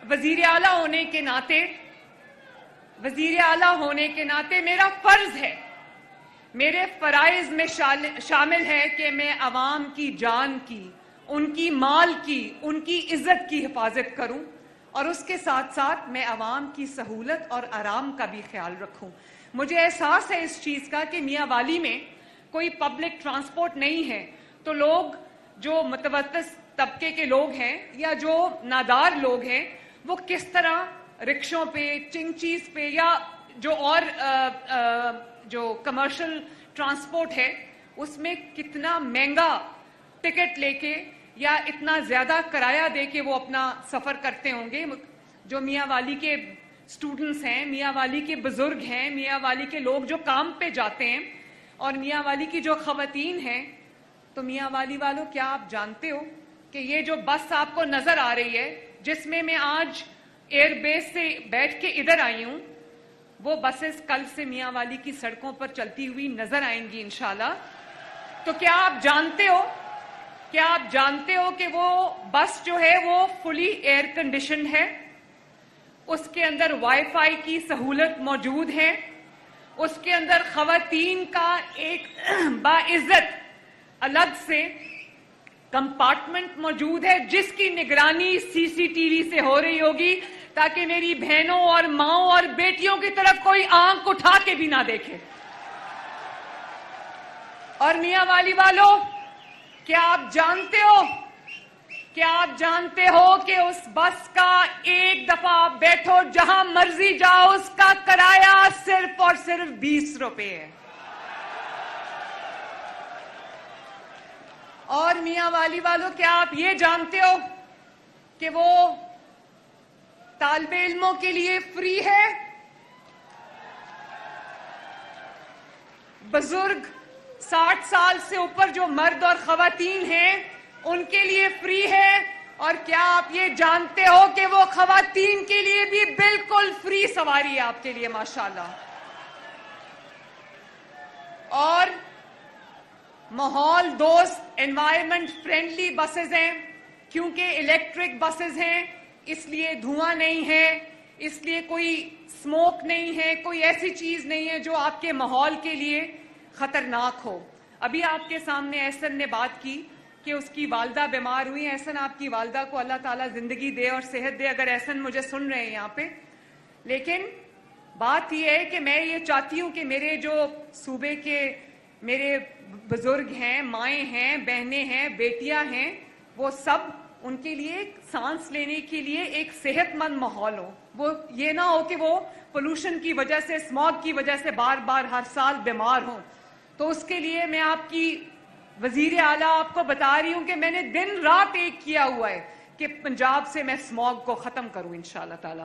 وزیر اعلیٰ ہونے کے ناطے میرا فرض ہے، میرے فرائض میں شامل ہے کہ میں عوام کی جان کی، ان کی مال کی، ان کی عزت کی حفاظت کروں، اور اس کے ساتھ ساتھ میں عوام کی سہولت اور آرام کا بھی خیال رکھوں۔ مجھے احساس ہے اس چیز کا کہ میاں والی میں کوئی پبلک ٹرانسپورٹ نہیں ہے، تو لوگ جو متوسط طبقے کے لوگ ہیں یا جو نادار لوگ ہیں وہ کس طرح رکشوں پہ، چنگچیز پہ یا جو اور جو کمرشل ٹرانسپورٹ ہے اس میں کتنا مہنگا ٹکٹ لے کے یا اتنا زیادہ کرایہ دے کے وہ اپنا سفر کرتے ہوں گے۔ جو میاں والی کے اسٹوڈنٹس ہیں، میاں والی کے بزرگ ہیں، میاں والی کے لوگ جو کام پہ جاتے ہیں، اور میاں والی کی جو خواتین ہیں، تو میاں والی والوں کیا آپ جانتے ہو کہ یہ جو بس آپ کو نظر آ رہی ہے جس میں آج ایئر بیس سے بیٹھ کے ادھر آئی ہوں، وہ بسز کل سے میاں والی کی سڑکوں پر چلتی ہوئی نظر آئیں گی انشاءاللہ۔ تو کیا آپ جانتے ہو کہ وہ بس جو ہے وہ فلی ایئر کنڈیشنڈ ہے، اس کے اندر وائی فائی کی سہولت موجود ہے، اس کے اندر خواتین کا ایک باعزت الگ سے کمپارٹمنٹ موجود ہے جس کی نگرانی سی سی ٹی وی سے ہو رہی ہوگی تاکہ میری بہنوں اور ماؤں اور بیٹیوں کی طرف کوئی آنکھ اٹھا کے بھی نہ دیکھے۔ اور میاں والی والوں، کیا آپ جانتے ہو کہ اس بس کا ایک دفعہ بیٹھو جہاں مرضی جاؤ، اس کا کرایہ صرف اور صرف 20 روپے ہے۔ اور میاں والی والوں، کیا آپ یہ جانتے ہو کہ وہ طالب علموں کے لیے فری ہے، بزرگ 60 سال سے اوپر جو مرد اور خواتین ہیں ان کے لیے فری ہے، اور کیا آپ یہ جانتے ہو کہ وہ خواتین کے لیے بھی بالکل فری سواری ہے آپ کے لیے ماشاءاللہ۔ اور ماحول دوست، انوائرمنٹ فرینڈلی بسز ہیں، کیونکہ الیکٹرک بسز ہیں اس لیے دھواں نہیں ہے، اس لیے کوئی سموک نہیں ہے، کوئی ایسی چیز نہیں ہے جو آپ کے ماحول کے لیے خطرناک ہو۔ ابھی آپ کے سامنے احسن نے بات کی کہ اس کی والدہ بیمار ہوئی۔ احسن، آپ کی والدہ کو اللہ تعالیٰ زندگی دے اور صحت دے، اگر احسن مجھے سن رہے ہیں یہاں پہ۔ لیکن بات یہ ہے کہ میں یہ چاہتی ہوں کہ میرے جو صوبے کے میرے بزرگ ہیں، مائیں ہیں، بہنیں ہیں، بیٹیاں ہیں، وہ سب ان کے لیے سانس لینے کے لیے ایک صحت مند ماحول ہو۔ وہ یہ نہ ہو کہ وہ پولوشن کی وجہ سے، اسموگ کی وجہ سے بار بار ہر سال بیمار ہوں۔ تو اس کے لیے میں آپ کی وزیر اعلیٰ آپ کو بتا رہی ہوں کہ میں نے دن رات ایک کیا ہوا ہے کہ پنجاب سے میں اسموگ کو ختم کروں انشاءاللہ تعالی۔